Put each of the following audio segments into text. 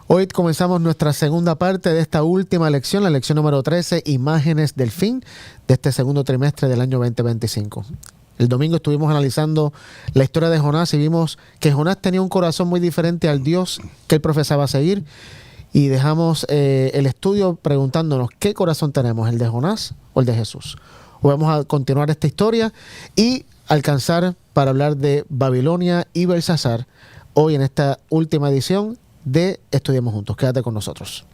Hoy comenzamos nuestra segunda parte de esta última lección, la lección número 13, Imágenes del Fin, de este segundo trimestre del año 2025. El domingo estuvimos analizando la historia de Jonás y vimos que Jonás tenía un corazón muy diferente al Dios que él profesaba seguir. Y dejamos el estudio preguntándonos qué corazón tenemos, el de Jonás o el de Jesús. Hoy vamos a continuar esta historia y alcanzar para hablar de Babilonia y Belsasar hoy en esta última edición de Estudiemos Juntos. Quédate con nosotros.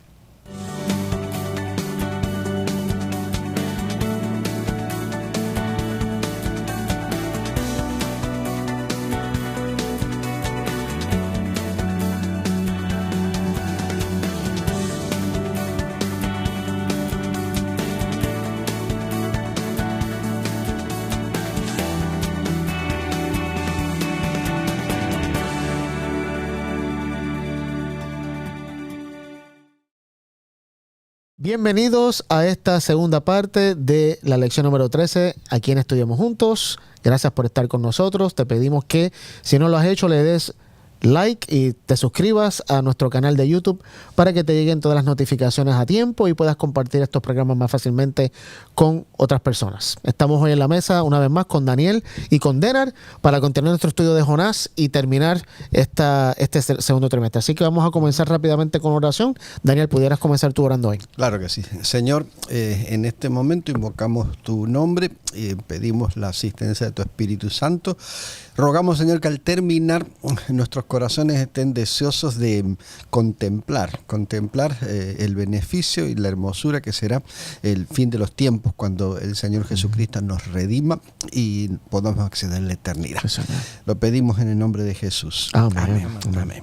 Bienvenidos a esta segunda parte de la lección número 13, aquí en Estudiemos Juntos. Gracias por estar con nosotros. Te pedimos que, si no lo has hecho, le des like y te suscribas a nuestro canal de YouTube para que te lleguen todas las notificaciones a tiempo y puedas compartir estos programas más fácilmente con otras personas. Estamos hoy en la mesa una vez más con Daniel y con Denar para continuar nuestro estudio de Jonás y terminar este segundo trimestre. Así que vamos a comenzar rápidamente con oración. Daniel, ¿pudieras comenzar tú orando hoy? Claro que sí. Señor, en este momento invocamos tu nombre y pedimos la asistencia de tu Espíritu Santo. Rogamos, Señor, que al terminar nuestros corazones estén deseosos de contemplar el beneficio y la hermosura que será el fin de los tiempos cuando el Señor Jesucristo nos redima y podamos acceder a la eternidad. Lo pedimos en el nombre de Jesús. Amén. Amén.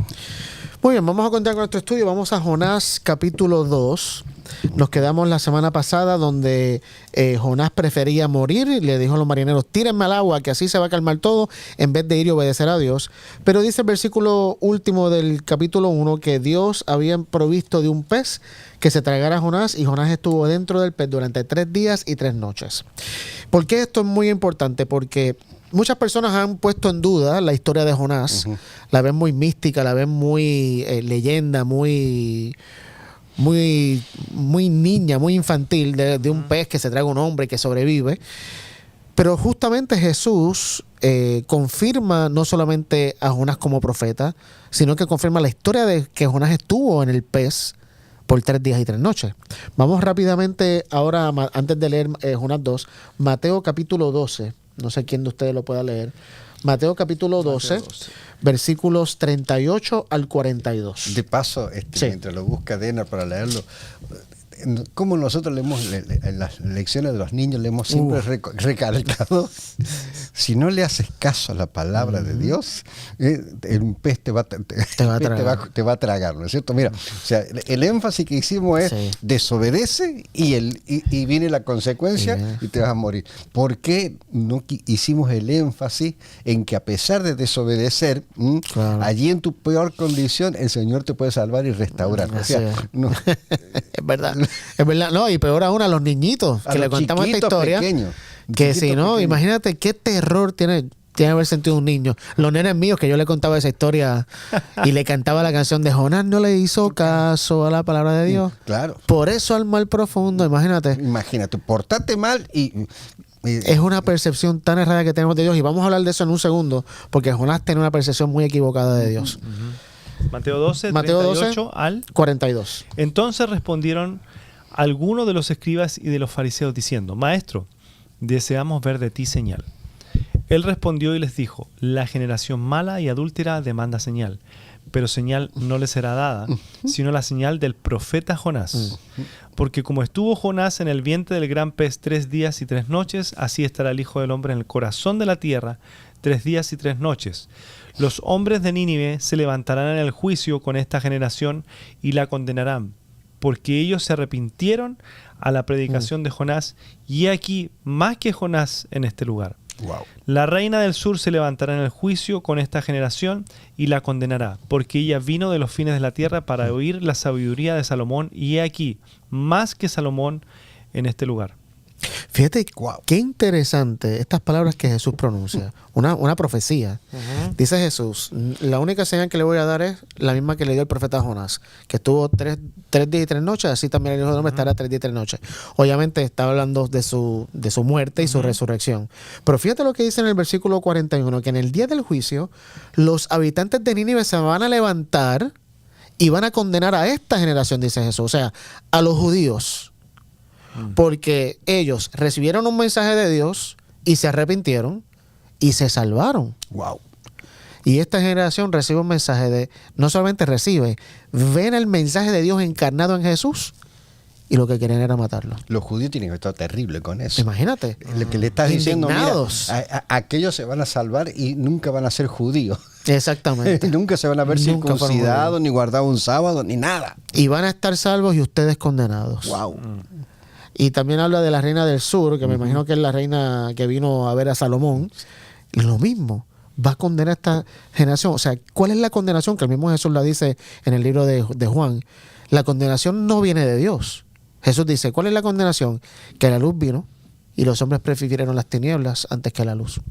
Muy bien, vamos a continuar con nuestro estudio. Vamos a Jonás capítulo 2. Nos quedamos la semana pasada donde Jonás prefería morir y le dijo a los marineros, tírenme al agua que así se va a calmar todo en vez de ir y obedecer a Dios. Pero dice el versículo último del capítulo 1 que Dios había provisto de un pez que se tragara a Jonás y Jonás estuvo dentro del pez durante 3 días y 3 noches. ¿Por qué esto es muy importante? Porque muchas personas han puesto en duda la historia de Jonás. La ven muy mística, la ven muy leyenda, muy niña, muy infantil, de un pez que se traga un hombre que sobrevive. Pero justamente Jesús confirma no solamente a Jonás como profeta, sino que confirma la historia de que Jonás estuvo en el pez por 3 días y 3 noches. Vamos rápidamente ahora, antes de leer Jonás 2, Mateo capítulo 12. No sé quién de ustedes lo pueda leer. Mateo capítulo 12, versículos 38 al 42. De paso, mientras lo busca Denar para leerlo, como nosotros leemos en las lecciones de los niños, le hemos siempre recalcado, si no le haces caso a la palabra de Dios, un pez te va a tragar, ¿no es cierto? Mira, o sea, el énfasis que hicimos es desobedece y viene la consecuencia y te vas a morir. ¿Por qué no hicimos el énfasis en que a pesar de desobedecer, allí en tu peor condición, el Señor te puede salvar y restaurar? O sea, no. Es verdad. Es verdad, no, y peor aún a los niñitos que le contamos esta historia. Que si no, imagínate qué terror tiene haber sentido un niño. Los nenes míos que yo le contaba esa historia y le cantaba la canción de Jonás no le hizo caso a la palabra de Dios. Claro. Por eso al mal profundo, imagínate. Imagínate, portate mal y es una percepción tan errada que tenemos de Dios y vamos a hablar de eso en un segundo porque Jonás tiene una percepción muy equivocada de Dios. Mateo 12, 38 al 42. Entonces respondieron algunos de los escribas y de los fariseos diciendo, Maestro, deseamos ver de ti señal. Él respondió y les dijo, la generación mala y adúltera demanda señal, pero señal no le será dada, sino la señal del profeta Jonás. Porque como estuvo Jonás en el vientre del gran pez 3 días y 3 noches, así estará el Hijo del Hombre en el corazón de la tierra 3 días y 3 noches. Los hombres de Nínive se levantarán en el juicio con esta generación y la condenarán, porque ellos se arrepintieron a la predicación de Jonás, y he aquí más que Jonás en este lugar. Wow. La reina del sur se levantará en el juicio con esta generación y la condenará, porque ella vino de los fines de la tierra para oír la sabiduría de Salomón, y he aquí más que Salomón en este lugar. Fíjate, Wow. qué interesante estas palabras que Jesús pronuncia. Una profecía. Dice Jesús, la única señal que le voy a dar es la misma que le dio el profeta Jonás, que estuvo tres días y 3 noches, así también el Hijo del Hombre estará 3 días y 3 noches. Obviamente está hablando de su muerte y su resurrección. Pero fíjate lo que dice en el versículo 41, que en el día del juicio, los habitantes de Nínive se van a levantar y van a condenar a esta generación, dice Jesús, o sea, a los judíos. Porque ellos recibieron un mensaje de Dios y se arrepintieron y se salvaron. Wow. Y esta generación recibe un mensaje de, no solamente recibe, ven el mensaje de Dios encarnado en Jesús y lo que querían era matarlo. Los judíos tienen que estar terrible con eso. Imagínate. Lo que le estás diciendo, mira, Indignados. aquellos se van a salvar y nunca van a ser judíos. Exactamente. Nunca se van a ver Nunca fueron circuncidados, judíos. ni guardados un sábado, ni nada. Y van a estar salvos y ustedes condenados. Wow. Y también habla de la reina del sur, que me imagino que es la reina que vino a ver a Salomón. Y lo mismo, va a condenar a esta generación. O sea, ¿cuál es la condenación? Que el mismo Jesús la dice en el libro de Juan. La condenación no viene de Dios. Jesús dice, ¿cuál es la condenación? Que la luz vino y los hombres prefirieron las tinieblas antes que la luz.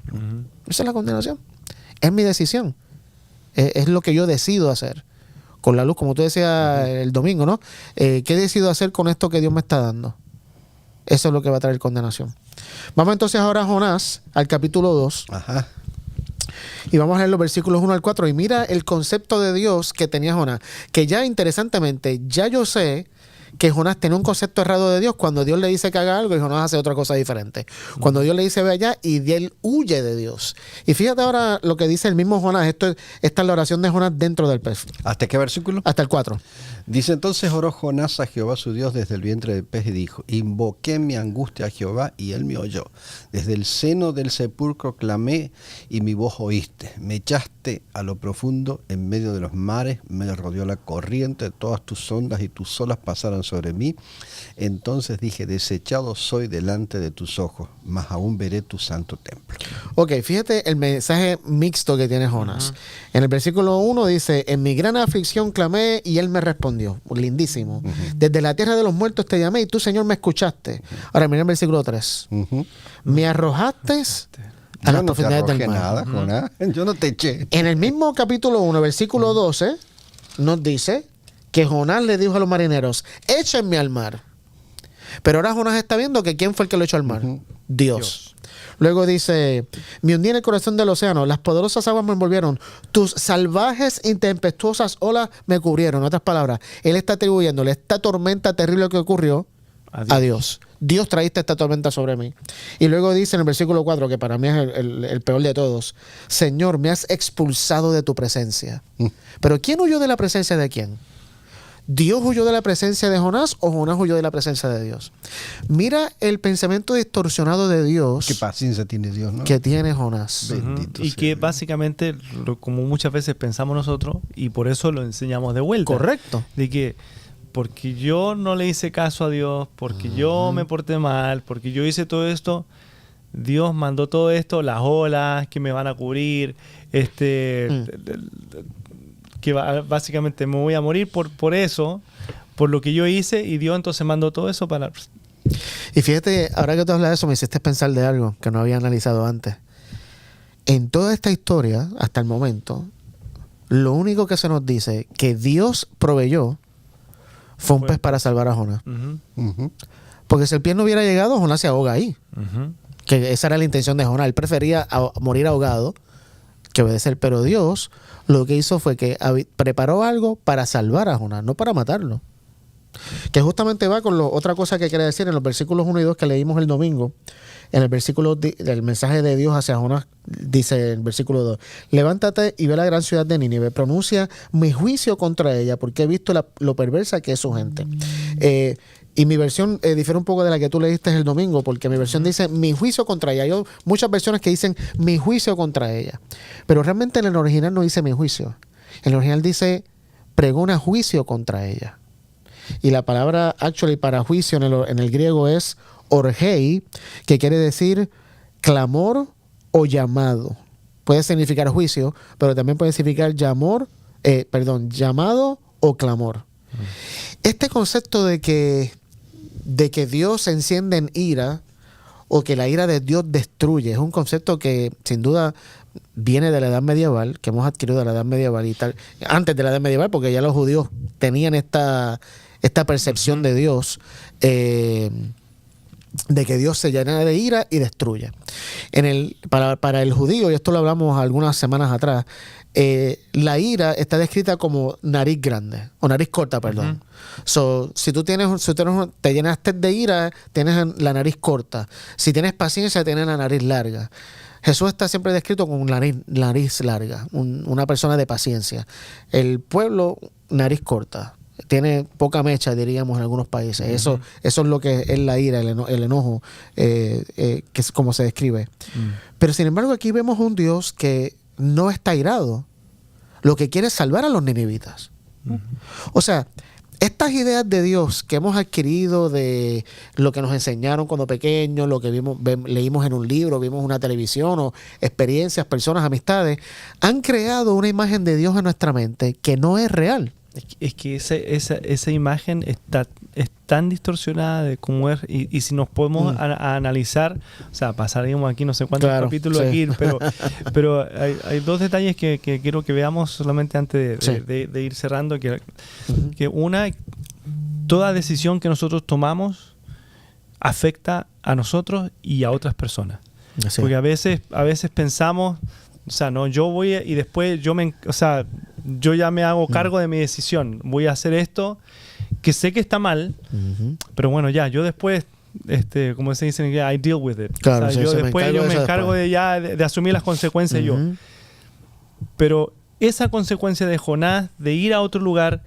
Esa es la condenación. Es mi decisión. Es lo que yo decido hacer con la luz, como tú decías el domingo, ¿no? ¿Qué decido hacer con esto que Dios me está dando? Eso es lo que va a traer condenación. Vamos entonces ahora a Jonás, al capítulo 2. Ajá. Y vamos a leer los versículos 1 al 4. Y mira el concepto de Dios que tenía Jonás. Que ya, interesantemente, ya yo sé que Jonás tenía un concepto errado de Dios cuando Dios le dice que haga algo y Jonás hace otra cosa diferente. Cuando Dios le dice ve allá y él huye de Dios. Y fíjate ahora lo que dice el mismo Jonás. Esta es la oración de Jonás dentro del pez. ¿Hasta qué versículo? Hasta el 4. Dice, entonces oró Jonás a Jehová su Dios desde el vientre del pez y dijo, invoqué mi angustia a Jehová y él me oyó. Desde el seno del sepulcro clamé y mi voz oíste. Me echaste a lo profundo en medio de los mares, me rodeó la corriente, todas tus ondas y tus olas pasaron sobre mí. Entonces dije, desechado soy delante de tus ojos, mas aún veré tu santo templo. Ok, fíjate el mensaje mixto que tiene Jonás. En el versículo 1 dice, en mi gran aflicción clamé y él me respondió. Lindísimo. Desde la tierra de los muertos te llamé y tú, Señor, me escuchaste. Ahora mira el versículo 3. Me arrojaste a las profundidades del mar. Nada, Jonás. Yo no te eché. En el mismo capítulo 1, versículo 12, nos dice que Jonás le dijo a los marineros, échenme al mar. Pero ahora Jonás está viendo que ¿quién fue el que lo echó al mar? Dios. Luego dice, me hundí en el corazón del océano, las poderosas aguas me envolvieron, tus salvajes y tempestuosas olas me cubrieron. En otras palabras, él está atribuyéndole esta tormenta terrible que ocurrió a Dios. Dios traíste esta tormenta sobre mí. Y luego dice en el versículo 4, que para mí es el peor de todos, Señor, me has expulsado de tu presencia. Pero ¿quién huyó de la presencia de quién? ¿Dios huyó de la presencia de Jonás o Jonás huyó de la presencia de Dios? Mira el pensamiento distorsionado de Dios. Qué paciencia tiene Dios, ¿no? Que tiene Jonás. Bendito Y sea que Dios. básicamente, como muchas veces pensamos nosotros, y por eso lo enseñamos de vuelta. Correcto. De que porque yo no le hice caso a Dios, porque yo me porté mal, porque yo hice todo esto, Dios mandó todo esto, las olas que me van a cubrir, que básicamente me voy a morir por eso, por lo que yo hice, y Dios entonces mandó todo eso para... Y fíjate, ahora que tú hablas de eso, me hiciste pensar de algo que no había analizado antes. En toda esta historia, hasta el momento, lo único que se nos dice que Dios proveyó fue un pez para salvar a Jonás. Porque si el pez no hubiera llegado, Jonás se ahoga ahí. Que esa era la intención de Jonás. Él prefería morir ahogado que obedecer. Pero Dios lo que hizo fue que preparó algo para salvar a Jonás, no para matarlo. Que justamente va con otra cosa que quiere decir en los versículos 1 y 2 que leímos el domingo. En el versículo del mensaje de Dios hacia Jonás, dice en el versículo 2, levántate y ve la gran ciudad de Nínive, pronuncia mi juicio contra ella, porque he visto lo perversa que es su gente. Y mi versión difiere un poco de la que tú leíste el domingo, porque mi versión dice mi juicio contra ella. Hay muchas versiones que dicen mi juicio contra ella. Pero realmente en el original no dice mi juicio. En el original dice pregona juicio contra ella. Y la palabra actually para juicio en el griego es orgei, que quiere decir clamor o llamado. Puede significar juicio, pero también puede significar llamado o clamor. Este concepto de que Dios se enciende en ira o que la ira de Dios destruye. Es un concepto que sin duda viene de la edad medieval, que hemos adquirido de la edad medieval y tal, antes de la edad medieval, porque ya los judíos tenían esta percepción de Dios, de que Dios se llena de ira y destruye. Para el judío, y esto lo hablamos algunas semanas atrás, la ira está descrita como nariz grande, o nariz corta, perdón. So, si tú te llenaste de ira, tienes la nariz corta. Si tienes paciencia, tienes la nariz larga. Jesús está siempre descrito con nariz larga, una persona de paciencia. El pueblo, nariz corta. Tiene poca mecha, diríamos, en algunos países. Eso es lo que es la ira, el enojo, que es como se describe. Pero sin embargo, aquí vemos un Dios que no está airado. Lo que quiere es salvar a los ninivitas. O sea, estas ideas de Dios que hemos adquirido de lo que nos enseñaron cuando pequeños, lo que leímos en un libro, vimos en una televisión, o experiencias, personas, amistades, han creado una imagen de Dios en nuestra mente que no es real. Es que esa imagen es tan distorsionada de cómo es, y si nos podemos analizar, o sea, pasaríamos aquí no sé cuántos capítulos aquí, pero hay dos detalles que quiero que veamos solamente antes de ir cerrando, que una, toda decisión que nosotros tomamos afecta a nosotros y a otras personas. Sí. Porque a veces pensamos, o sea, no, yo voy y después yo ya me hago cargo de mi decisión. Voy a hacer esto, que sé que está mal, pero bueno, ya, yo después, como se dice, I deal with it. Claro, o sea, yo me encargo de asumir las consecuencias yo. Pero esa consecuencia de Jonás, de ir a otro lugar,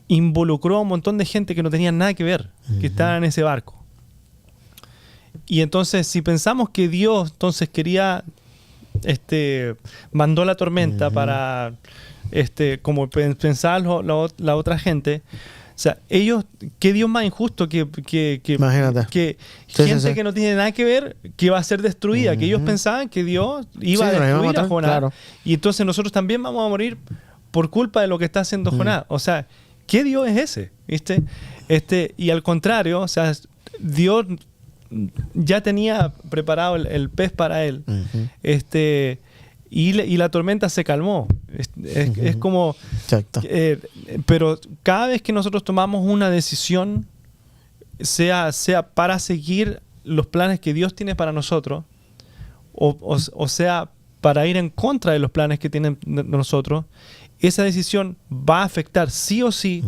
involucró a un montón de gente que no tenía nada que ver, que estaba en ese barco. Y entonces, si pensamos que Dios entonces quería, mandó la tormenta para, como pensaba la otra gente, o sea, ellos, qué Dios más injusto que imagínate. Que gente que no tiene nada que ver, que va a ser destruida, que ellos pensaban que Dios iba a destruir a Jonás. Claro. Y entonces nosotros también vamos a morir por culpa de lo que está haciendo Jonás. O sea, ¿qué Dios es ese? ¿Viste? Y al contrario, o sea, Dios ya tenía preparado el pez para él. Y la tormenta se calmó. Es como... Exacto. Pero cada vez que nosotros tomamos una decisión, sea para seguir los planes que Dios tiene para nosotros, o sea, para ir en contra de los planes que tienen nosotros, esa decisión va a afectar sí o sí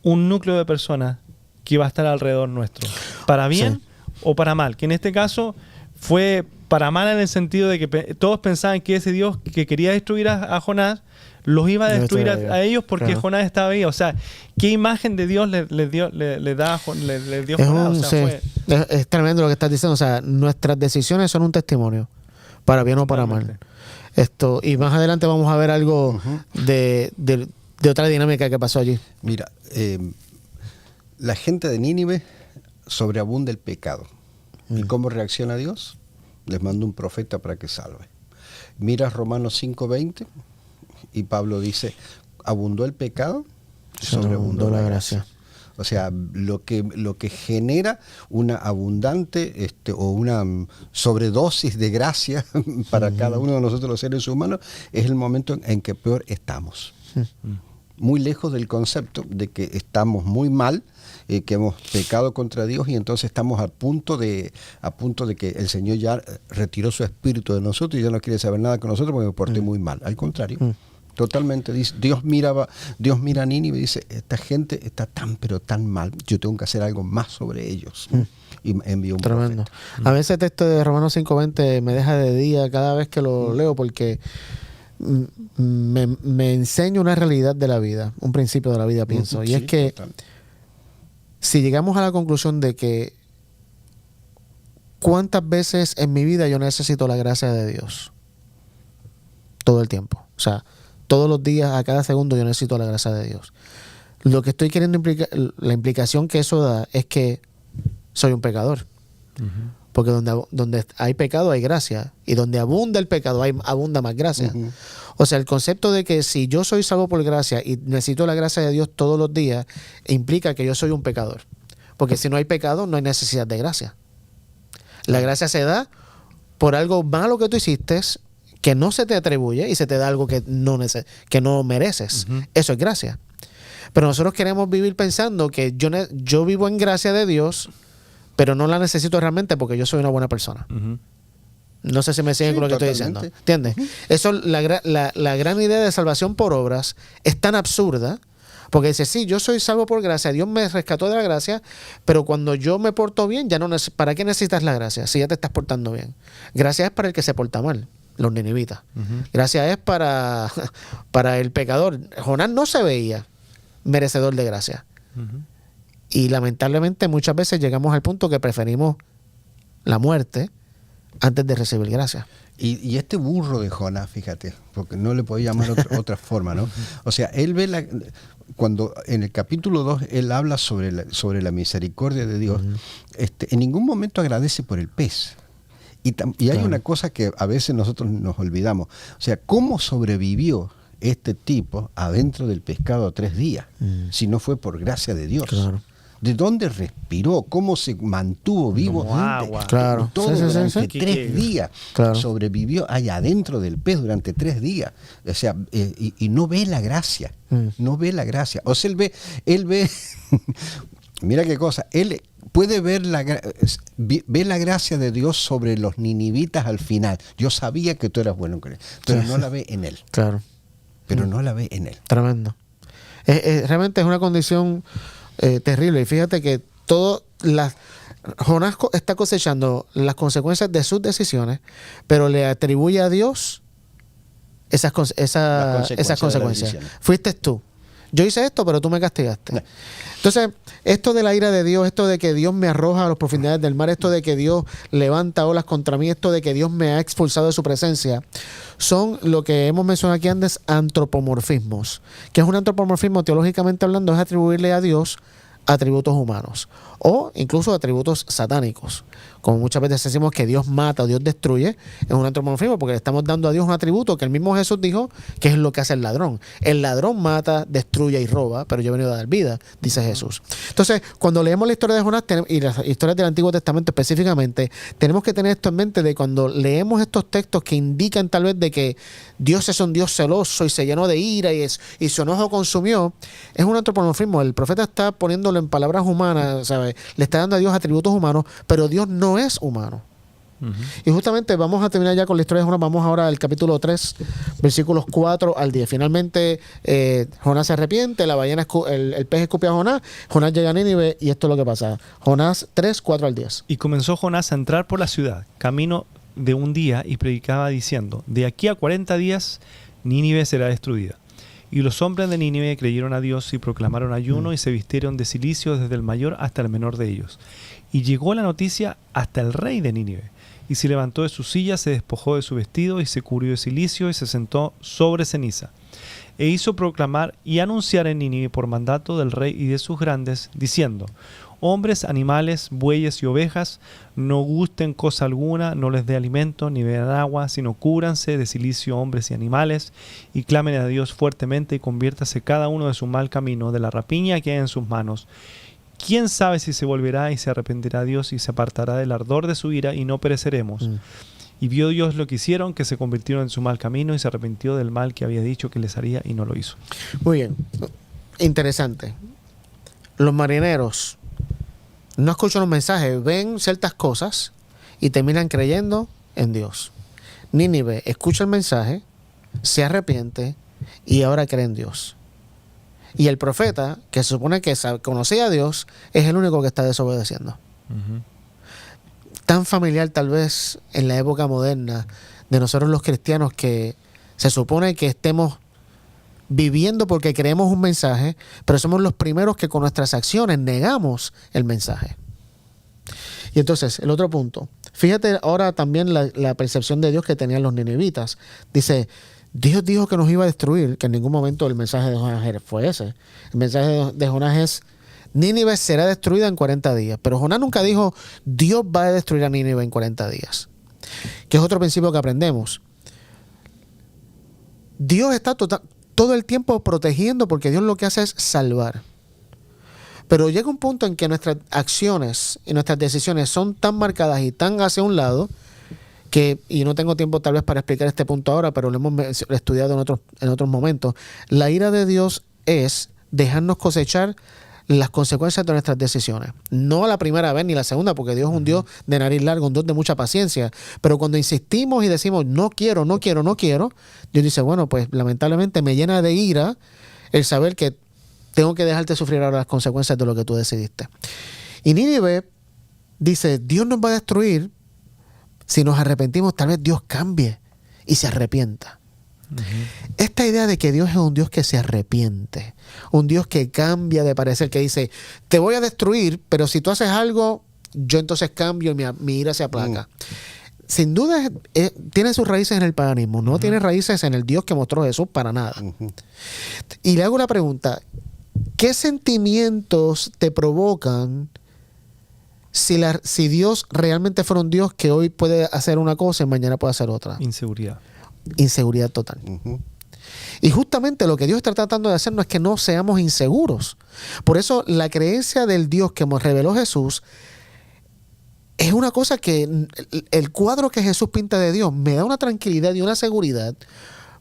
un núcleo de personas que va a estar alrededor nuestro. Para bien o para mal. Que en este caso fue para mal en el sentido de que todos pensaban que ese Dios que quería destruir a Jonás los iba a destruir a ellos porque Jonás estaba ahí. O sea, ¿qué imagen de Dios le dio Jonás? O sea, es tremendo lo que estás diciendo. O sea, nuestras decisiones son un testimonio, para bien o para mal. Y más adelante vamos a ver algo de otra dinámica que pasó allí. Mira, la gente de Nínive sobreabunda el pecado. ¿Y cómo reacciona Dios? Les manda un profeta para que salve. Mira Romanos 5:20 y Pablo dice, abundó el pecado, sobreabundó la gracia. O sea, lo que genera una abundante o una sobredosis de gracia para cada uno de nosotros los seres humanos es el momento en que peor estamos. Muy lejos del concepto de que estamos muy mal, que hemos pecado contra Dios y entonces estamos a punto de que el Señor ya retiró su espíritu de nosotros y ya no quiere saber nada con nosotros porque me porté muy mal. Al contrario, totalmente. Dios mira a Nínive y dice, esta gente está tan pero tan mal, yo tengo que hacer algo más sobre ellos. Y envió un tremendo profeta. A veces el texto de Romanos 5:20 me deja de día cada vez que lo leo porque me enseña una realidad de la vida, un principio de la vida, pienso. Y es que si llegamos a la conclusión de que ¿cuántas veces en mi vida yo necesito la gracia de Dios? Todo el tiempo. O sea, todos los días, a cada segundo yo necesito la gracia de Dios. Lo que estoy queriendo la implicación que eso da es que soy un pecador. Porque donde hay pecado hay gracia. Y donde abunda el pecado abunda más gracia. O sea, el concepto de que si yo soy salvo por gracia y necesito la gracia de Dios todos los días, implica que yo soy un pecador. Porque si no hay pecado, no hay necesidad de gracia. La gracia se da por algo malo que tú hiciste, que no se te atribuye, y se te da algo que no mereces. Ujú. Eso es gracia. Pero nosotros queremos vivir pensando que yo vivo en gracia de Dios, pero no la necesito realmente porque yo soy una buena persona. Ujú. No sé si me siguen Sí, con lo que totalmente. estoy diciendo. ¿Entiendes? Eso, la gran idea de salvación por obras es tan absurda, porque dice, sí, yo soy salvo por gracia, Dios me rescató de la gracia, pero cuando yo me porto bien, ya no ¿para qué necesitas la gracia si ya te estás portando bien? Gracia es para el que se porta mal, los ninivitas. Ujú. Gracia es para el pecador. Jonás no se veía merecedor de gracia. Ujú. Y lamentablemente muchas veces llegamos al punto que preferimos la muerte antes de recibir gracia. Y este burro de Jonás, fíjate, porque no le podía llamar otra forma, ¿no? O sea, él ve cuando en el capítulo 2 él habla sobre la misericordia de Dios, en ningún momento agradece por el pez. Y hay Claro. una cosa que a veces nosotros nos olvidamos. O sea, ¿cómo sobrevivió este tipo adentro del pescado 3 días? Si no fue por gracia de Dios. Claro. ¿De dónde respiró? ¿Cómo se mantuvo vivo? Como agua. Claro. Todo Sí, sí, sí, durante sí. 3 días. Claro. Sobrevivió allá adentro del pez durante 3 días. O sea, y no ve la gracia. No ve la gracia. O sea, él ve mira qué cosa, él puede ver ve la gracia de Dios sobre los ninivitas al final. Yo sabía que tú eras bueno con él, pero no la ve en él. Claro. Pero no la ve en él. Tremendo. Realmente es una condición terrible. Y fíjate que Jonás está cosechando las consecuencias de sus decisiones, pero le atribuye a Dios esas consecuencias de las consecuencias. decisiones. Fuiste tú. Yo hice esto, pero tú me castigaste. Entonces, esto de la ira de Dios, esto de que Dios me arroja a las profundidades del mar, esto de que Dios levanta olas contra mí, esto de que Dios me ha expulsado de su presencia, son lo que hemos mencionado aquí antes, antropomorfismos. ¿Qué es un antropomorfismo? Teológicamente hablando, es atribuirle a Dios atributos humanos o incluso atributos satánicos. Como muchas veces decimos que Dios mata o Dios destruye, es un antropomorfismo porque le estamos dando a Dios un atributo que el mismo Jesús dijo que es lo que hace el ladrón. El ladrón mata, destruye y roba, pero yo he venido a dar vida, dice Jesús. Entonces, cuando leemos la historia de Jonás y las historias del Antiguo Testamento específicamente, tenemos que tener esto en mente de cuando leemos estos textos que indican tal vez de que Dios es un Dios celoso y se llenó de ira y su enojo consumió, es un antropomorfismo. El profeta está poniéndolo en palabras humanas, ¿sabes? Le está dando a Dios atributos humanos, pero Dios no es humano. Ujú. Y justamente vamos a terminar ya con la historia de Jonás. Vamos ahora al capítulo 3, versículos 4 al 10. Finalmente Jonás se arrepiente, la ballena el pez escupe a Jonás, Jonás llega a Nínive y esto es lo que pasa. Jonás 3, 4 al 10. Y comenzó Jonás a entrar por la ciudad, camino de un día, y predicaba diciendo, de aquí a 40 días Nínive será destruida. Y los hombres de Nínive creyeron a Dios y proclamaron ayuno y se vistieron de cilicio desde el mayor hasta el menor de ellos. Y llegó la noticia hasta el rey de Nínive. Y se levantó de su silla, se despojó de su vestido y se cubrió de cilicio y se sentó sobre ceniza. E hizo proclamar y anunciar en Nínive por mandato del rey y de sus grandes, diciendo, hombres, animales, bueyes y ovejas, no gusten cosa alguna, no les dé alimento, ni beban agua, sino cúbranse de cilicio hombres y animales, y clamen a Dios fuertemente y conviértase cada uno de su mal camino, de la rapiña que hay en sus manos. ¿Quién sabe si se volverá y se arrepentirá Dios y se apartará del ardor de su ira y no pereceremos? Y vio Dios lo que hicieron, que se convirtieron en su mal camino y se arrepintió del mal que había dicho que les haría y no lo hizo. Muy bien. Interesante. Los marineros no escuchan los mensajes, ven ciertas cosas y terminan creyendo en Dios. Nínive escucha el mensaje, se arrepiente y ahora cree en Dios. Y el profeta, que se supone que conocía a Dios, es el único que está desobedeciendo. Ujú. Tan familiar tal vez en la época moderna de nosotros los cristianos, que se supone que estemos viviendo porque creemos un mensaje, pero somos los primeros que con nuestras acciones negamos el mensaje. Y entonces, el otro punto. Fíjate ahora también la percepción de Dios que tenían los ninivitas. Dice, Dios dijo que nos iba a destruir, que en ningún momento el mensaje de Jonás fue ese. El mensaje de Jonás es, Nínive será destruida en 40 días. Pero Jonás nunca dijo, Dios va a destruir a Nínive en 40 días. Que es otro principio que aprendemos. Dios está todo el tiempo protegiendo, porque Dios lo que hace es salvar. Pero llega un punto en que nuestras acciones y nuestras decisiones son tan marcadas y tan hacia un lado que, y no tengo tiempo tal vez para explicar este punto ahora, pero lo hemos estudiado en otros momentos, la ira de Dios es dejarnos cosechar las consecuencias de nuestras decisiones. No la primera vez ni la segunda, porque Dios es un Dios de nariz larga, un Dios de mucha paciencia. Pero cuando insistimos y decimos no quiero, Dios dice, bueno, pues lamentablemente me llena de ira el saber que tengo que dejarte sufrir ahora las consecuencias de lo que tú decidiste. Y Nínive dice, Dios nos va a destruir si nos arrepentimos, tal vez Dios cambie y se arrepienta. Esta idea de que Dios es un Dios que se arrepiente, un Dios que cambia de parecer, que dice, te voy a destruir, pero si tú haces algo, yo entonces cambio y mi ira se aplaca. Sin duda tiene sus raíces en el paganismo, no tiene raíces en el Dios que mostró Jesús para nada. Y le hago la pregunta, ¿qué sentimientos te provocan si Dios realmente fuera un Dios que hoy puede hacer una cosa y mañana puede hacer otra? Inseguridad total. Y justamente lo que Dios está tratando de hacer no es que no seamos inseguros. Por eso la creencia del Dios que nos reveló Jesús es una cosa que el cuadro que Jesús pinta de Dios me da una tranquilidad y una seguridad,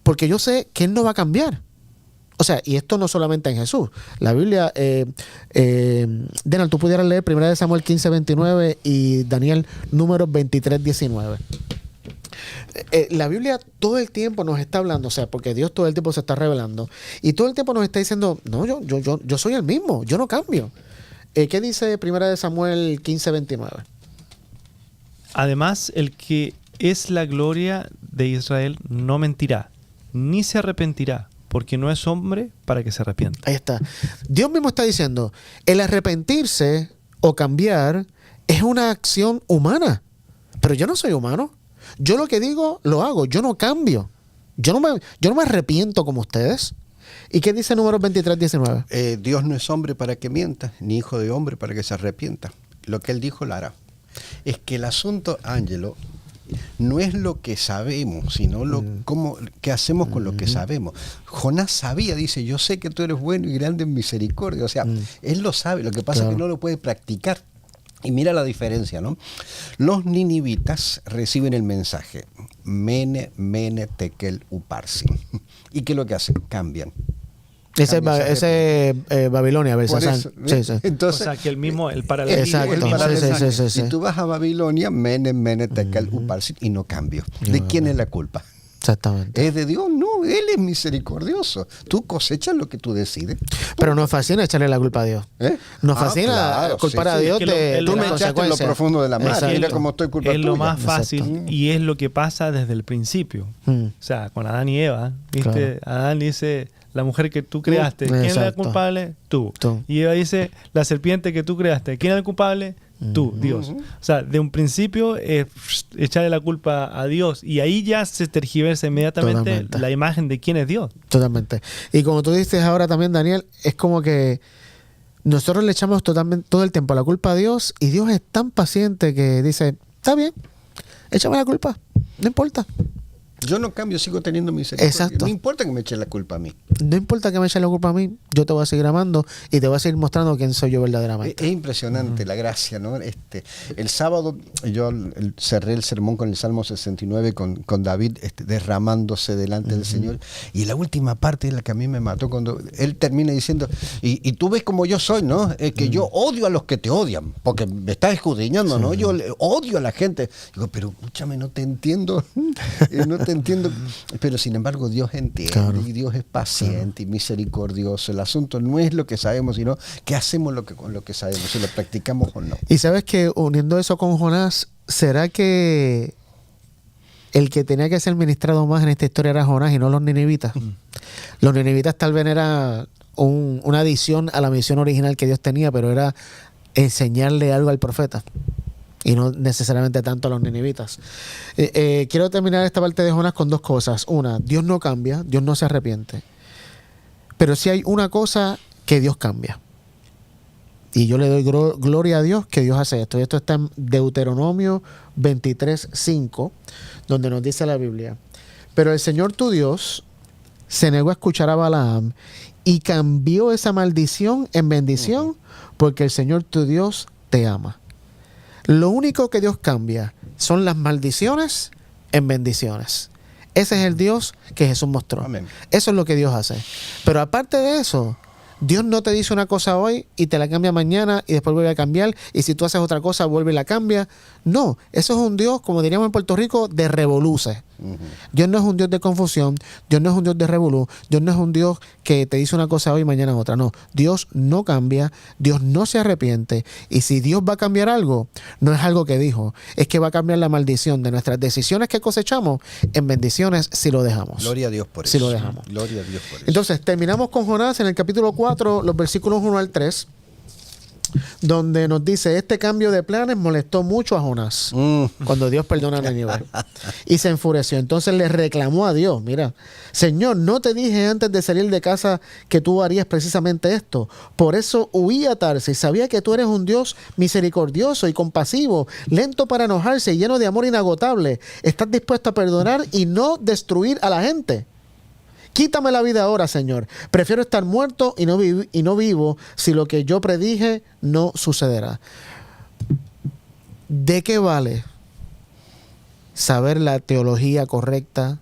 porque yo sé que Él no va a cambiar. O sea, y esto no solamente en Jesús. La Biblia, Denal, tú pudieras leer 1 Samuel 15:29 y Daniel Números 23:19. La Biblia todo el tiempo nos está hablando, o sea, porque Dios todo el tiempo se está revelando y todo el tiempo nos está diciendo, no, yo soy el mismo, yo no cambio. ¿Qué dice 1 Samuel 15:29? Además, el que es la gloria de Israel no mentirá, ni se arrepentirá, porque no es hombre para que se arrepienta. Ahí está. Dios mismo está diciendo, el arrepentirse o cambiar es una acción humana, pero yo no soy humano. Yo lo que digo, lo hago. Yo no cambio. Yo no me arrepiento como ustedes. ¿Y qué dice Números 23:19? Dios no es hombre para que mienta, ni hijo de hombre para que se arrepienta. Lo que Él dijo lo hará. Es que el asunto, Ángelo, no es lo que sabemos, sino qué hacemos con lo que sabemos. Jonás sabía, dice, yo sé que tú eres bueno y grande en misericordia. O sea, él lo sabe, lo que pasa es que no lo puede practicar. Y mira la diferencia, ¿no? Los ninivitas reciben el mensaje, Mene, Mene, Tekel, Uparsin. ¿Y qué es lo que hacen? Cambian. Ese Babilonia, Belsasar. Sí. Entonces, o sea, que el paralelismo. Exacto. Sí. Si tú vas a Babilonia, Mene, Mene, Tekel, Uparsin, y no cambio. ¿De quién es la culpa? Exactamente. ¿Es de Dios? No, Él es misericordioso. Tú cosechas lo que tú decides. Pero nos fascina echarle la culpa a Dios. Nos fascina culpar a Dios de tú me echaste en lo profundo de la mar. Mira cómo estoy culpando. Es lo más fácil y es lo que pasa desde el principio. O sea, con Adán y Eva, ¿viste? Claro. Adán dice, la mujer que tú creaste, ¿quién es la culpable? Tú. Y Eva dice, la serpiente que tú creaste, ¿quién es el culpable? Tú, Dios. O sea, de un principio echarle la culpa a Dios y ahí ya se tergiversa inmediatamente la imagen de quién es Dios. Totalmente. Y como tú dices ahora también, Daniel, es como que nosotros le echamos todo el tiempo la culpa a Dios y Dios es tan paciente que dice, está bien, échame la culpa, no importa. Yo no cambio, sigo teniendo misericordia. Exacto. No importa que me echen la culpa a mí. No importa que me echen la culpa a mí, yo te voy a seguir amando y te voy a seguir mostrando quién soy yo verdaderamente. Es impresionante la gracia, ¿no? El sábado yo cerré el sermón con el Salmo 69 con David derramándose delante del Señor. Y la última parte es la que a mí me mató cuando él termina diciendo, y tú ves como yo soy, ¿no? Que yo odio a los que te odian, porque me estás escudriñando, ¿no? Yo odio a la gente. Digo, pero escúchame, no te entiendo. No te entiendo, pero sin embargo Dios entiende. Claro. Y Dios es paciente y misericordioso. El asunto no es lo que sabemos, sino qué hacemos con lo que sabemos, si lo practicamos o no. Y sabes que uniendo eso con Jonás, ¿será que el que tenía que ser ministrado más en esta historia era Jonás y no los ninivitas? Los ninivitas tal vez era una adición a la misión original que Dios tenía, pero era enseñarle algo al profeta. Y no necesariamente tanto a los ninivitas. Quiero terminar esta parte de Jonás con dos cosas. Una, Dios no cambia, Dios no se arrepiente. Pero sí hay una cosa que Dios cambia. Y yo le doy gloria a Dios que Dios hace esto. Y esto está en Deuteronomio 23:5, donde nos dice la Biblia. Pero el Señor tu Dios se negó a escuchar a Balaam y cambió esa maldición en bendición porque el Señor tu Dios te ama. Lo único que Dios cambia son las maldiciones en bendiciones. Ese es el Dios que Jesús mostró. Amén. Eso es lo que Dios hace. Pero aparte de eso, Dios no te dice una cosa hoy y te la cambia mañana y después vuelve a cambiar. Y si tú haces otra cosa, vuelve y la cambia. No, eso es un Dios, como diríamos en Puerto Rico, de revoluces. Dios no es un Dios de confusión. Dios no es un Dios de revolú. Dios no es un Dios que te dice una cosa hoy y mañana otra. No, Dios no cambia. Dios no se arrepiente. Y si Dios va a cambiar algo, no es algo que dijo. Es que va a cambiar la maldición de nuestras decisiones que cosechamos en bendiciones si lo dejamos. Gloria a Dios por eso. Si lo dejamos. Gloria a Dios por eso. Entonces, terminamos con Jonás en el capítulo 4, los versículos 1 al 3, donde nos dice, este cambio de planes molestó mucho a Jonás cuando Dios perdona a Nínive y se enfureció. Entonces le reclamó a Dios, mira, Señor, no te dije antes de salir de casa que tú harías precisamente esto. Por eso huí a Tarsis. Sabía que tú eres un Dios misericordioso y compasivo, lento para enojarse y lleno de amor inagotable. Estás dispuesto a perdonar y no destruir a la gente. Quítame la vida ahora, Señor. Prefiero estar muerto y no vivo si lo que yo predije no sucederá. ¿De qué vale saber la teología correcta,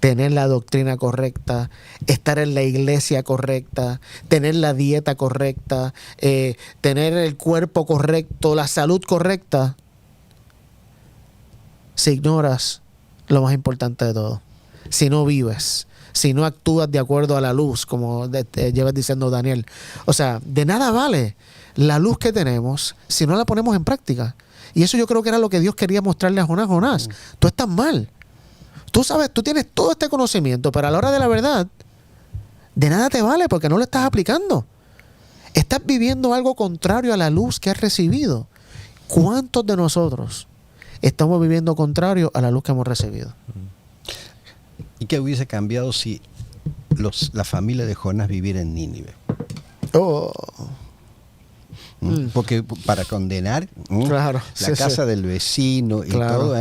tener la doctrina correcta, estar en la iglesia correcta, tener la dieta correcta, tener el cuerpo correcto, la salud correcta, si ignoras lo más importante de todo? Si no vives, si no actúas de acuerdo a la luz, como llevas diciendo Daniel. O sea, de nada vale la luz que tenemos si no la ponemos en práctica. Y eso yo creo que era lo que Dios quería mostrarle a Jonás. Jonás, tú estás mal. Tú sabes, tú tienes todo este conocimiento, pero a la hora de la verdad, de nada te vale porque no lo estás aplicando. Estás viviendo algo contrario a la luz que has recibido. ¿Cuántos de nosotros estamos viviendo contrario a la luz que hemos recibido? ¿Y qué hubiese cambiado si la familia de Jonás viviera en Nínive? Oh. Porque para condenar Claro, la casa del vecino y Claro. todo,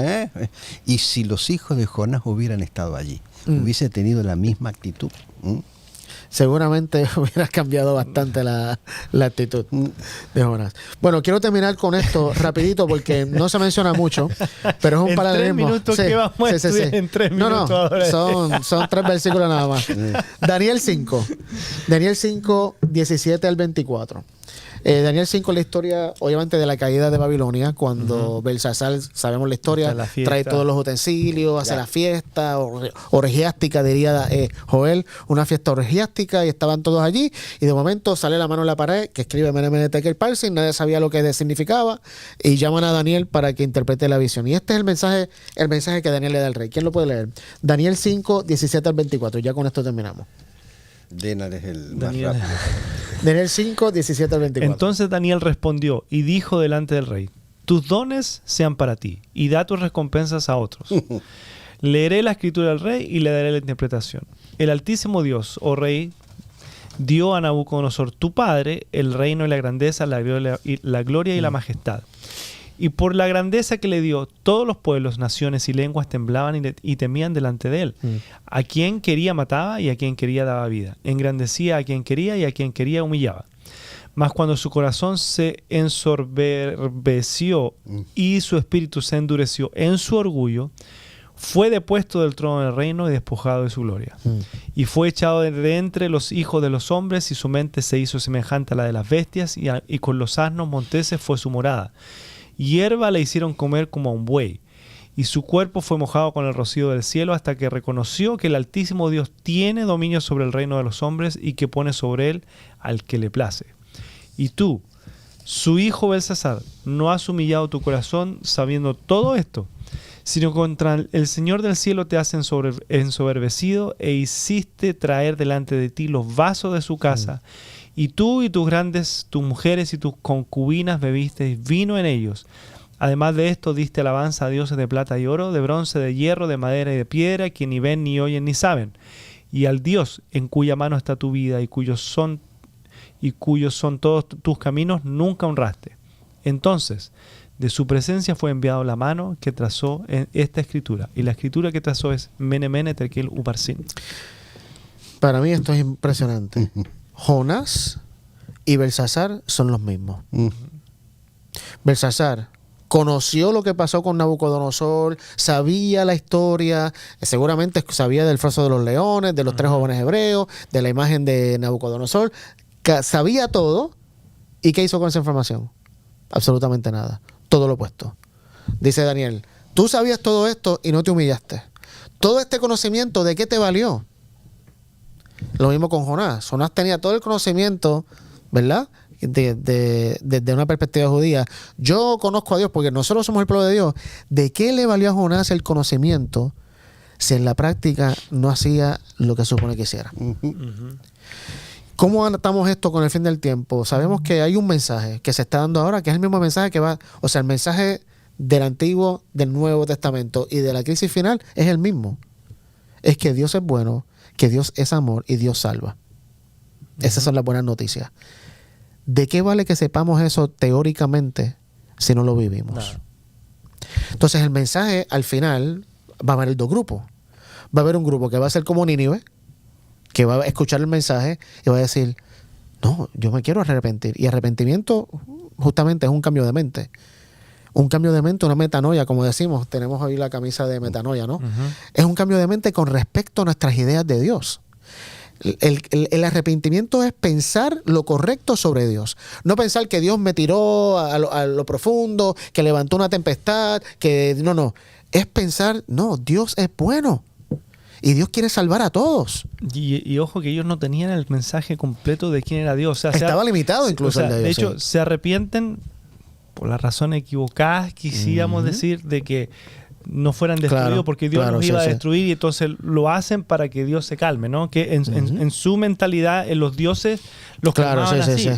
y si los hijos de Jonás hubieran estado allí, hubiese tenido la misma actitud. Seguramente hubieras cambiado bastante la actitud de Jonás. Bueno, quiero terminar con esto rapidito porque no se menciona mucho, pero es un paralelismo. 3 minutos que vamos a estudiar en 3 minutos ahora. Son 3 versículos nada más. Daniel 5, 17 al 24. Daniel 5 es la historia, obviamente, de la caída de Babilonia, cuando Belsasar, sabemos la historia, trae todos los utensilios, hace la fiesta, orgiástica, diría Joel, una fiesta orgiástica, y estaban todos allí, y de momento sale la mano en la pared, que escribe Mene Mene Tekel Parsin, nadie sabía lo que significaba, y llaman a Daniel para que interprete la visión. Y este es el mensaje que Daniel le da al rey. ¿Quién lo puede leer? Daniel 5, 17 al 24, ya con esto terminamos. Daniel es el Daniel. más rápido. Daniel 5, 17 al 24. Entonces Daniel respondió y dijo delante del rey, tus dones sean para ti y da tus recompensas a otros. Leeré la escritura al rey y le daré la interpretación. El Altísimo Dios, oh rey, dio a Nabucodonosor tu padre el reino y la grandeza, la gloria y la majestad. Y por la grandeza que le dio, todos los pueblos, naciones y lenguas temblaban y temían delante de él. A quien quería mataba y a quien quería daba vida. Engrandecía a quien quería y a quien quería humillaba. Mas cuando su corazón se ensoberbeció y su espíritu se endureció en su orgullo, fue depuesto del trono del reino y despojado de su gloria. Y fue echado de entre los hijos de los hombres y su mente se hizo semejante a la de las bestias y con los asnos monteses fue su morada. Hierba le hicieron comer como a un buey, y su cuerpo fue mojado con el rocío del cielo hasta que reconoció que el Altísimo Dios tiene dominio sobre el reino de los hombres y que pone sobre él al que le place. Y tú, su hijo Belsasar, no has humillado tu corazón sabiendo todo esto, sino contra el Señor del cielo te has ensoberbecido e hiciste traer delante de ti los vasos de su casa. Y tú y tus mujeres y tus concubinas bebisteis vino en ellos. Además de esto, diste alabanza a dioses de plata y oro, de bronce, de hierro, de madera y de piedra, que ni ven, ni oyen, ni saben. Y al Dios en cuya mano está tu vida y cuyos son todos tus caminos, nunca honraste. Entonces, de su presencia fue enviado la mano que trazó esta escritura. Y la escritura que trazó es Mene Mene Tekel Uparsin. Para mí esto es impresionante. Jonás y Belsasar son los mismos. Mm. Belsasar conoció lo que pasó con Nabucodonosor, sabía la historia, seguramente sabía del foso de los leones, de los 3 jóvenes hebreos, de la imagen de Nabucodonosor, sabía todo. ¿Y qué hizo con esa información? Absolutamente nada. Todo lo opuesto. Dice Daniel, tú sabías todo esto y no te humillaste. Todo este conocimiento, ¿de qué te valió? Lo mismo con Jonás. Jonás tenía todo el conocimiento, ¿verdad? Desde una perspectiva judía. Yo conozco a Dios porque nosotros somos el pueblo de Dios. ¿De qué le valió a Jonás el conocimiento si en la práctica no hacía lo que supone que hiciera? ¿Cómo adaptamos esto con el fin del tiempo? Sabemos que hay un mensaje que se está dando ahora, que es el mismo mensaje que va, o sea, el mensaje del Antiguo, del Nuevo Testamento y de la crisis final es el mismo. Es que Dios es bueno, que Dios es amor y Dios salva. Esas son las buenas noticias. ¿De qué vale que sepamos eso teóricamente si no lo vivimos? Nada. Entonces el mensaje al final va a haber 2 grupos. Va a haber un grupo que va a ser como Nínive, que va a escuchar el mensaje y va a decir, no, yo me quiero arrepentir. Y arrepentimiento justamente es un cambio de mente. Un cambio de mente, una metanoia, como decimos. Tenemos hoy la camisa de metanoia, ¿no? Es un cambio de mente con respecto a nuestras ideas de Dios. El arrepentimiento es pensar lo correcto sobre Dios. No pensar que Dios me tiró a lo profundo, que levantó una tempestad, que no. Es pensar, no, Dios es bueno. Y Dios quiere salvar a todos. Y ojo que ellos no tenían el mensaje completo de quién era Dios. O sea, Estaba limitado incluso el de Dios. De hecho, sí. se arrepienten por las razones equivocadas, quisiéramos decir, de que no fueran destruidos porque Dios los iba a destruir y entonces lo hacen para que Dios se calme, ¿no? Que en su mentalidad, en los dioses, los calmaban así,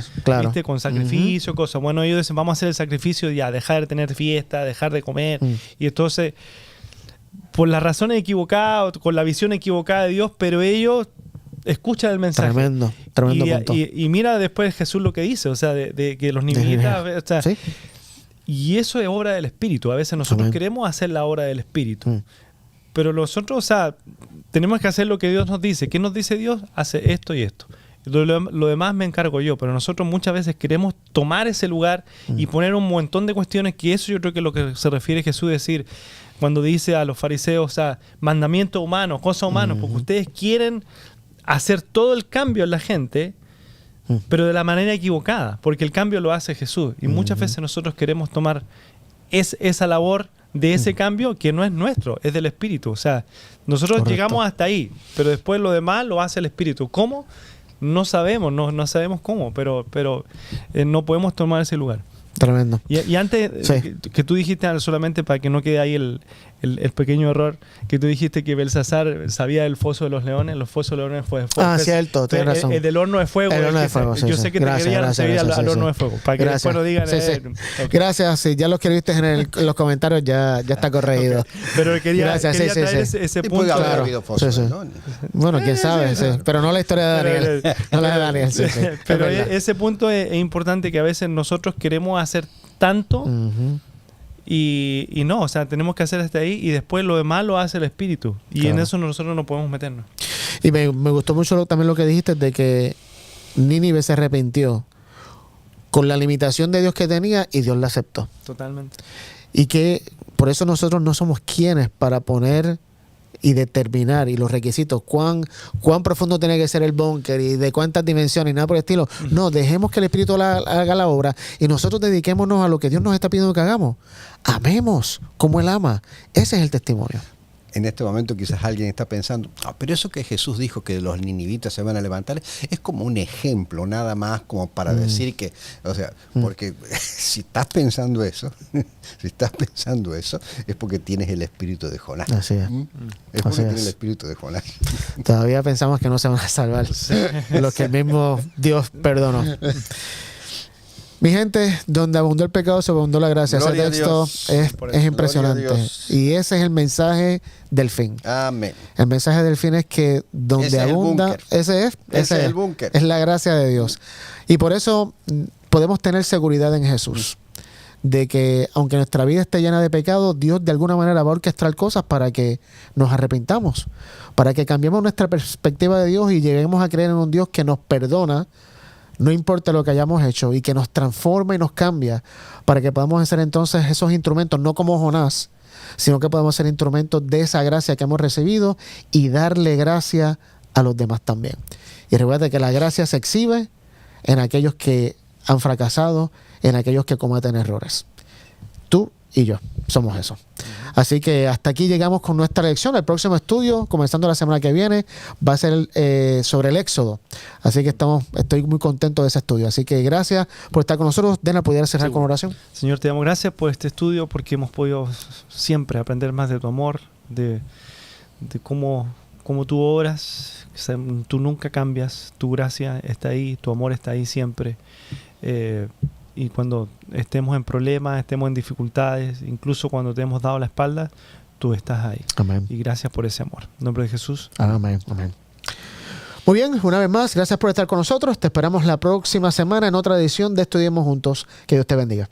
¿viste? Con sacrificio, cosas. Bueno, ellos dicen, vamos a hacer el sacrificio, ya, dejar de tener fiesta, dejar de comer. Y entonces, por las razones equivocadas, con la visión equivocada de Dios, pero ellos escuchan el mensaje. Tremendo punto. Y mira después Jesús lo que dice, o sea, de que los ninivitas, o sea, ¿sí? Y eso es obra del Espíritu. A veces nosotros queremos hacer la obra del Espíritu. Pero nosotros, o sea, tenemos que hacer lo que Dios nos dice. ¿Qué nos dice Dios? Hace esto y esto. Lo demás me encargo yo. Pero nosotros muchas veces queremos tomar ese lugar y poner un montón de cuestiones, que eso yo creo que es lo que se refiere Jesús decir cuando dice a los fariseos, o sea, mandamientos humanos, cosas humanas, porque ustedes quieren hacer todo el cambio en la gente, pero de la manera equivocada, porque el cambio lo hace Jesús. Y muchas veces nosotros queremos tomar esa labor de ese cambio que no es nuestro, es del Espíritu. O sea, nosotros llegamos hasta ahí, pero después lo demás lo hace el Espíritu. ¿Cómo? No sabemos, no sabemos cómo, pero no podemos tomar ese lugar. Tremendo. Y antes, que tú dijiste, solamente para que no quede ahí el pequeño error, que tú dijiste que Belsasar sabía del foso de los leones. Los fosos de los leones fue fuego. Cierto, tienes razón. El del horno de fuego. El horno de fuego, yo sé que te querían seguir al horno de fuego, para que después no digan... Okay. Gracias, sí, ya lo escribiste en los comentarios, ya está corregido. Okay. Pero quería traer ese punto. Claro. Bueno, quién sabe, pero no la historia de Daniel. No la de Daniel, Pero ese punto es importante, que a veces nosotros queremos hacer tanto... Y no, o sea, tenemos que hacer hasta ahí y después lo demás lo hace el Espíritu. Y en eso nosotros no podemos meternos. Y me gustó mucho también lo que dijiste de que Nínive se arrepintió con la limitación de Dios que tenía y Dios la aceptó. Totalmente. Y que por eso nosotros no somos quienes para poner y determinar y los requisitos, cuán profundo tiene que ser el búnker y de cuántas dimensiones y nada por el estilo. No, dejemos que el Espíritu haga la obra y nosotros dediquémonos a lo que Dios nos está pidiendo que hagamos. Amemos como Él ama. Ese es el testimonio. En este momento quizás alguien está pensando, pero eso que Jesús dijo que los ninivitas se van a levantar es como un ejemplo, nada más como para decir que, o sea, porque si estás pensando eso, es porque tienes el espíritu de Jonás. Así es. Es porque tienes el espíritu de Jonás. Todavía pensamos que no se van a salvar los que el mismo Dios perdonó. Mi gente, donde abundó el pecado, se abundó la gracia. Gloria ese texto es impresionante. Y ese es el mensaje del fin. Amén. El mensaje del fin es que donde ese abunda, ese es el búnker. Es la gracia de Dios. Y por eso podemos tener seguridad en Jesús. de que aunque nuestra vida esté llena de pecado, Dios de alguna manera va a orquestar cosas para que nos arrepintamos, para que cambiemos nuestra perspectiva de Dios y lleguemos a creer en un Dios que nos perdona, no importa lo que hayamos hecho, y que nos transforma y nos cambia, para que podamos ser entonces esos instrumentos, no como Jonás, sino que podamos ser instrumentos de esa gracia que hemos recibido y darle gracia a los demás también. Y recuerda que la gracia se exhibe en aquellos que han fracasado, en aquellos que cometen errores. Tú y yo somos eso. Así que hasta aquí llegamos con nuestra lección. El próximo estudio, comenzando la semana que viene, va a ser sobre el Éxodo. Así que estoy muy contento de ese estudio. Así que gracias por estar con nosotros. Dena, ¿pudiera cerrar con oración? Señor, te damos gracias por este estudio, porque hemos podido siempre aprender más de tu amor, de cómo tú obras. Tú nunca cambias, tu gracia está ahí, tu amor está ahí siempre. Y cuando estemos en problemas, estemos en dificultades, incluso cuando te hemos dado la espalda, tú estás ahí. Amén. Y gracias por ese amor. En nombre de Jesús. Amén. Amén. Muy bien, una vez más, gracias por estar con nosotros. Te esperamos la próxima semana en otra edición de Estudiemos Juntos. Que Dios te bendiga.